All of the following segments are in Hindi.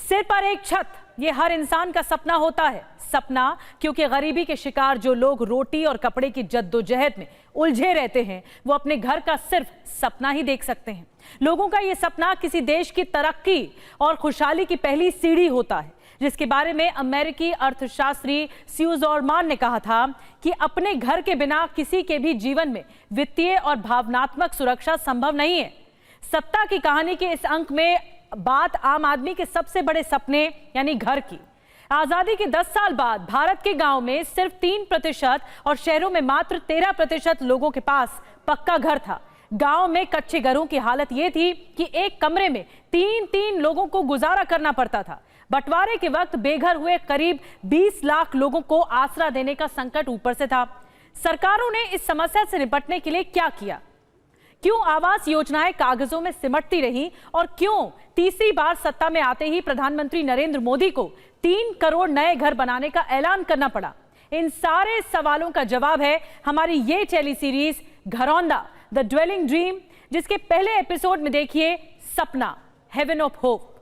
सिर पर एक छत, ये हर इंसान का सपना होता है। सपना क्योंकि गरीबी के शिकार जो लोग रोटी और कपड़े की जद्दोजहद में उलझे रहते हैं, वो अपने घर का सिर्फ सपना ही देख सकते हैं। लोगों का ये सपना किसी देश की तरक्की और खुशहाली की पहली सीढ़ी होता है, जिसके बारे में अमेरिकी अर्थशास्त्री स्यूज ऑरमान ने कहा था कि अपने घर के बिना किसी के भी जीवन में वित्तीय और भावनात्मक सुरक्षा संभव नहीं है। सत्ता की कहानी के इस अंक में बात आम आदमी के सबसे बड़े सपने यानी घर की। आजादी के 10 साल बाद भारत के गांव में सिर्फ 3% और शहरों में मात्र 13% लोगों के पास पक्का घर था। गांव में कच्चे घरों की हालत यह थी कि एक कमरे में 3-3 लोगों को गुजारा करना पड़ता था। बंटवारे के वक्त बेघर हुए करीब 20 लाख लोगों को आसरा देने का संकट ऊपर से था। सरकारों ने इस समस्या से निपटने के लिए क्या किया? क्यों आवास योजनाएं कागजों में सिमटती रहीं और क्यों तीसरी बार सत्ता में आते ही प्रधानमंत्री नरेंद्र मोदी को 3 करोड़ नए घर बनाने का ऐलान करना पड़ा? इन सारे सवालों का जवाब है हमारी ये tele series Gharaunda the dwelling dream, जिसके पहले एपिसोड में देखिए सपना, हेवन ऑफ होप।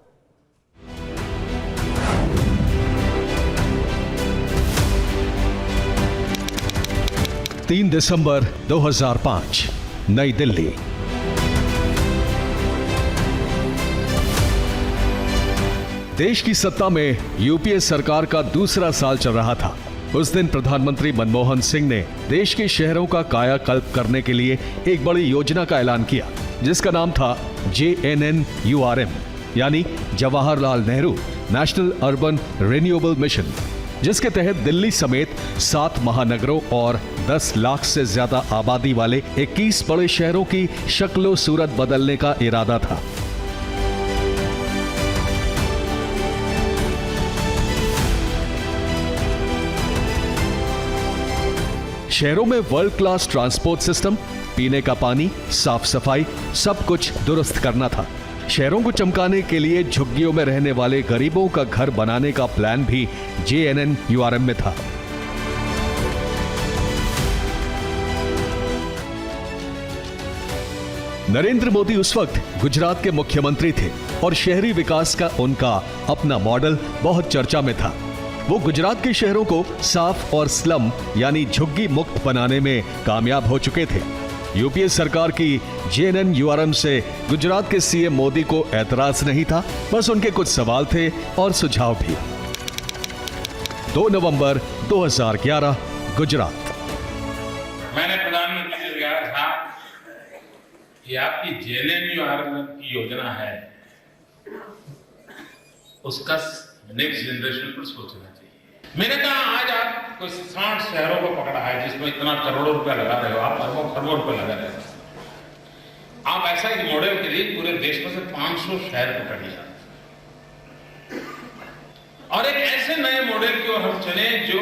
तीन दिसंबर 2005, नई दिल्ली। देश की सत्ता में यूपीए सरकार का दूसरा साल चल रहा था। उस दिन प्रधानमंत्री मनमोहन सिंह ने देश के शहरों का कायाकल्प करने के लिए एक बड़ी योजना का ऐलान किया, जिसका नाम था JNNURM, यानी Jawaharlal Nehru national urban renewable mission, जिसके तहत दिल्ली समेत 7 महानगरों और 10 लाख से ज्यादा आबादी वाले 21 बड़े शहरों की शक्लो सूरत बदलने का इरादा था। शहरों में वर्ल्ड क्लास ट्रांसपोर्ट सिस्टम, पीने का पानी, साफ सफाई, सब कुछ दुरुस्त करना था। शहरों को चमकाने के लिए झुग्गियों में रहने वाले गरीबों का घर बनाने का प्लान भी JNNURM में था। नरेंद्र मोदी उस वक्त गुजरात के मुख्यमंत्री थे और शहरी विकास का उनका अपना मॉडल बहुत चर्चा में था। वो गुजरात के शहरों को साफ और स्लम यानी झुग्गी मुक्त बनाने में कामयाब हो चुके थे। यूपीए सरकार की JNNURM से गुजरात के सीएम मोदी को ऐतराज नहीं था, बस उनके कुछ सवाल थे और सुझाव भी। 2 नवंबर 2011, गुजरात। मैंने प्रधानमंत्री से कहा था कि आपकी JNNURM की योजना है, उसका नेक्स्ट जनरेशन पर सोचना चाहिए। मैंने कहा आज आप कोई 60 शहरों को पकड़ा है जिसमें इतना करोड़ों रुपया लगा रहे हो, आप अरबों खरबों रुपया लगा रहे हो। आप ऐसा एक मॉडल के लिए पूरे देश में से 500 शहर पकड़िए और एक ऐसे नए मॉडल की ओर हम चले जो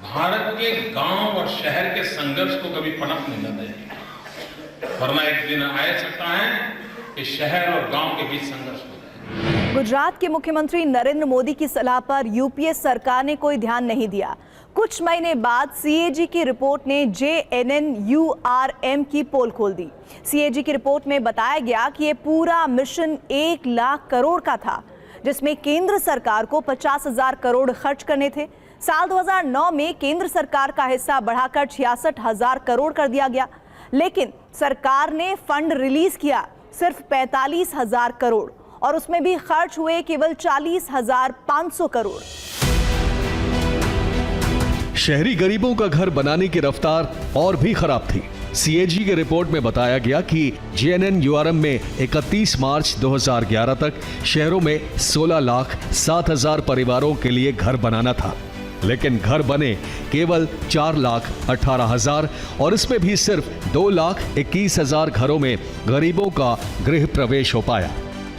भारत के गांव और शहर के संघर्ष को कभी पनपने न दें, वरना एक दिन आ सकता है कि शहर और गांव के बीच संघर्ष हो जाए। गुजरात के मुख्यमंत्री नरेंद्र मोदी की सलाह पर यूपीए सरकार ने कोई ध्यान नहीं दिया। कुछ महीने बाद CAG की रिपोर्ट ने JNNURM की पोल खोल दी। CAG की रिपोर्ट में बताया गया कि ये पूरा मिशन 1 लाख करोड़ का था, जिसमें केंद्र सरकार को 50,000 करोड़ खर्च करने थे। साल 2009 में केंद्र सरकार का हिस्सा बढ़ाकर 66,000 करोड़ कर दिया गया, लेकिन सरकार ने फंड रिलीज किया सिर्फ 45,000 करोड़ और उसमें भी खर्च हुए केवल 40,500 करोड़। शहरी गरीबों का घर बनाने की रफ्तार और भी खराब थी। CAG की रिपोर्ट में बताया गया कि JNNURM में 31 मार्च 2011 तक शहरों में 16,07,000 परिवारों के लिए घर बनाना था, लेकिन घर बने केवल 4,18,000 और इसमें भी सिर्फ 2,21,000 घरों में गरीबों का गृह प्रवेश हो पाया।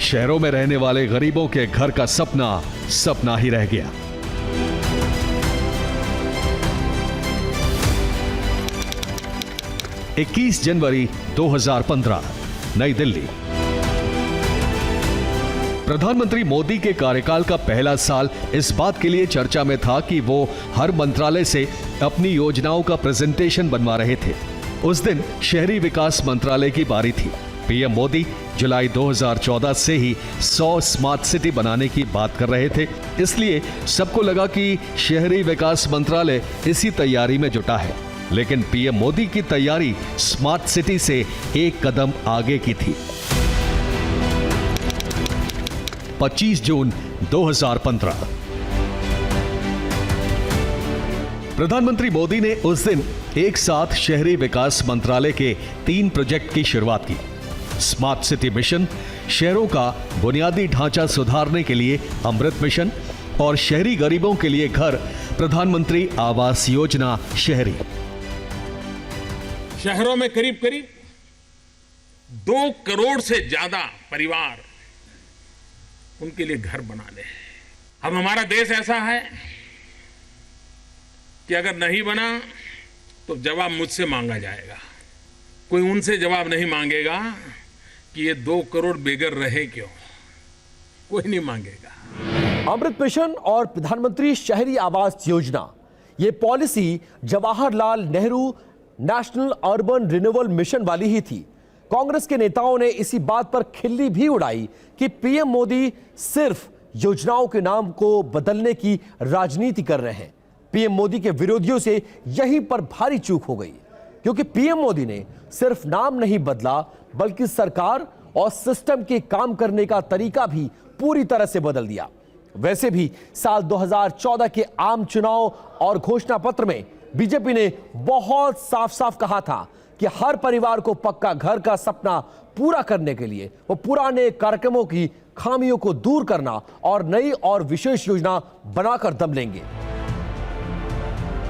शहरों में रहने वाले गरीबों के घर का सपना सपना ही रह गया। – 21 जनवरी 2015, नई दिल्ली। प्रधानमंत्री मोदी के कार्यकाल का पहला साल इस बात के लिए चर्चा में था कि वो हर मंत्रालय से अपनी योजनाओं का प्रेजेंटेशन बनवा रहे थे। उस दिन शहरी विकास मंत्रालय की बारी थी। पीएम मोदी जुलाई 2014 से ही 100 स्मार्ट सिटी बनाने की बात कर रहे थे। इसलिए सबको लगा कि शहरी विकास मंत्रालय इसी तैयारी में जुटा है। लेकिन पीएम मोदी की तैयारी स्मार्ट सिटी से एक कदम आगे की थी। 25 जून 2015 प्रधानमंत्री मोदी ने उस दिन एक साथ शहरी विकास मंत्रालय के 3 प्रोजेक्ट की शुरुआत की। स्मार्ट सिटी मिशन, शहरों का बुनियादी ढांचा सुधारने के लिए अमृत मिशन और शहरी गरीबों के लिए घर, प्रधानमंत्री आवास योजना शहरी। शहरों में करीब करीब 2 करोड़ से ज्यादा परिवार, उनके लिए घर बनाने हैं। अब हमारा देश ऐसा है कि अगर नहीं बना तो जवाब मुझसे मांगा जाएगा। कोई उनसे जवाब नहीं मांगेगा कि ये 2 करोड़ बेघर रहे क्यों, कोई नहीं मांगेगा। अमृत मिशन और प्रधानमंत्री शहरी आवास योजना, ये policy Jawaharlal Nehru national urban renewal mission वाली ही थी। कांग्रेस के नेताओं ने इसी बात पर खिल्ली भी उड़ाई कि पीएम मोदी सिर्फ योजनाओं के नाम को बदलने की राजनीति कर रहे हैं। पीएम मोदी के विरोधियों से यहीं पर भारी चूक हो गई, क्योंकि पीएम मोदी ने सिर्फ नाम नहीं बदला, बल्कि सरकार और सिस्टम के काम करने का तरीका भी पूरी तरह से बदल दिया। वैसे भी साल 2014 के आम चुनाव और घोषणा पत्र में बीजेपी ने बहुत साफ साफ कहा था कि हर परिवार को पक्का घर का सपना पूरा करने के लिए वो पुराने कार्यक्रमों की खामियों को दूर करना और नई और विशेष योजना बनाकर दम लेंगे।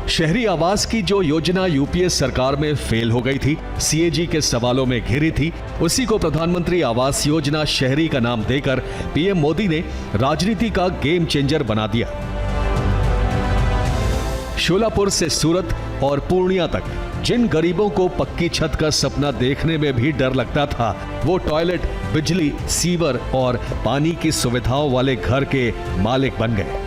शहरी आवास की जो योजना यूपीए सरकार में फेल हो गई थी, सीएजी के सवालों में घिरी थी, उसी को प्रधानमंत्री आवास योजना शहरी का नाम देकर पीएम मोदी ने राजनीति का गेम चेंजर बना दिया। शोलापुर से सूरत और पूर्णिया तक जिन गरीबों को पक्की छत का सपना देखने में भी डर लगता था, वो टॉयलेट, बिजली, सीवर और पानी की सुविधाओं वाले घर के मालिक बन गए।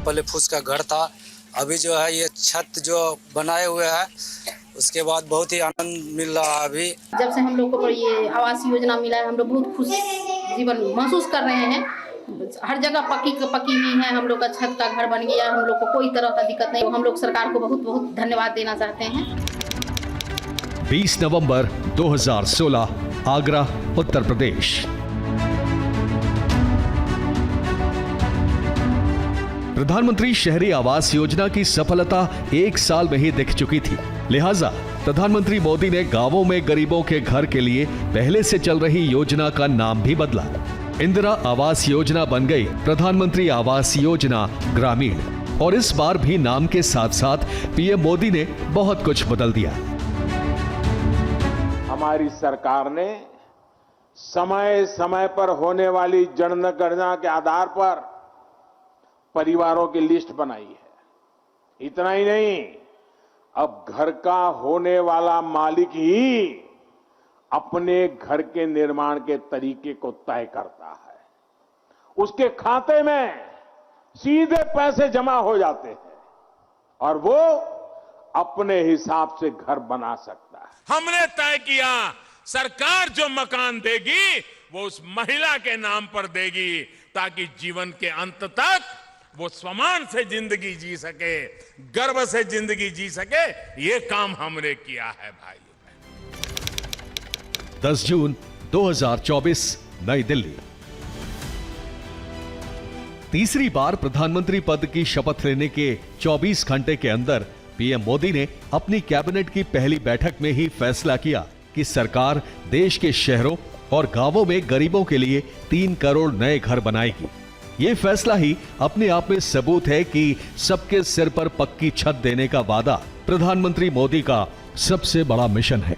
पहले फूस का घर था, अभी जो है ये छत जो बनाए हुए हैं, उसके बाद बहुत ही आनंद मिल रहा है। अभी जब से हम लोग को ये आवास योजना मिला है, हम लोग बहुत खुश जीवन महसूस कर रहे हैं। हर जगह पक्की ही है, हम लोग का छत का घर बन गया, हम लोग को कोई तरह का दिक्कत नहीं। हम लोग सरकार को बहुत बहुत धन्यवाद देना चाहते हैं। 20 नवंबर 2016, आगरा, उत्तर प्रदेश। प्रधानमंत्री शहरी आवास योजना की सफलता 1 साल में ही दिख चुकी थी। लिहाजा प्रधानमंत्री मोदी ने गांवों में गरीबों के घर के लिए पहले से चल रही योजना का नाम भी बदला। इंदिरा आवास योजना बन गई प्रधानमंत्री आवास योजना ग्रामीण। और इस बार भी नाम के साथ साथ पीएम मोदी ने बहुत कुछ बदल दिया। हमारी सरकार ने समय समय पर होने वाली जनगणना के आधार पर परिवारों की लिस्ट बनाई है। इतना ही नहीं, अब घर का होने वाला मालिक ही अपने घर के निर्माण के तरीके को तय करता है। उसके खाते में सीधे पैसे जमा हो जाते हैं और वो अपने हिसाब से घर बना सकता है। हमने तय किया, सरकार जो मकान देगी वो उस महिला के नाम पर देगी, ताकि जीवन के अंत तक वो सम्मान से जिंदगी जी सके, गर्व से जिंदगी जी सके। ये काम हमने किया है भाई। 10 जून 2024, नई दिल्ली। तीसरी बार प्रधानमंत्री पद की शपथ लेने के 24 घंटे के अंदर पीएम मोदी ने अपनी कैबिनेट की पहली बैठक में ही फैसला किया कि सरकार देश के शहरों और गांवों में गरीबों के लिए 3 करोड़ नए घर बनाएगी। ये फैसला ही अपने आप में सबूत है कि सबके सिर पर पक्की छत देने का वादा प्रधानमंत्री मोदी का सबसे बड़ा मिशन है।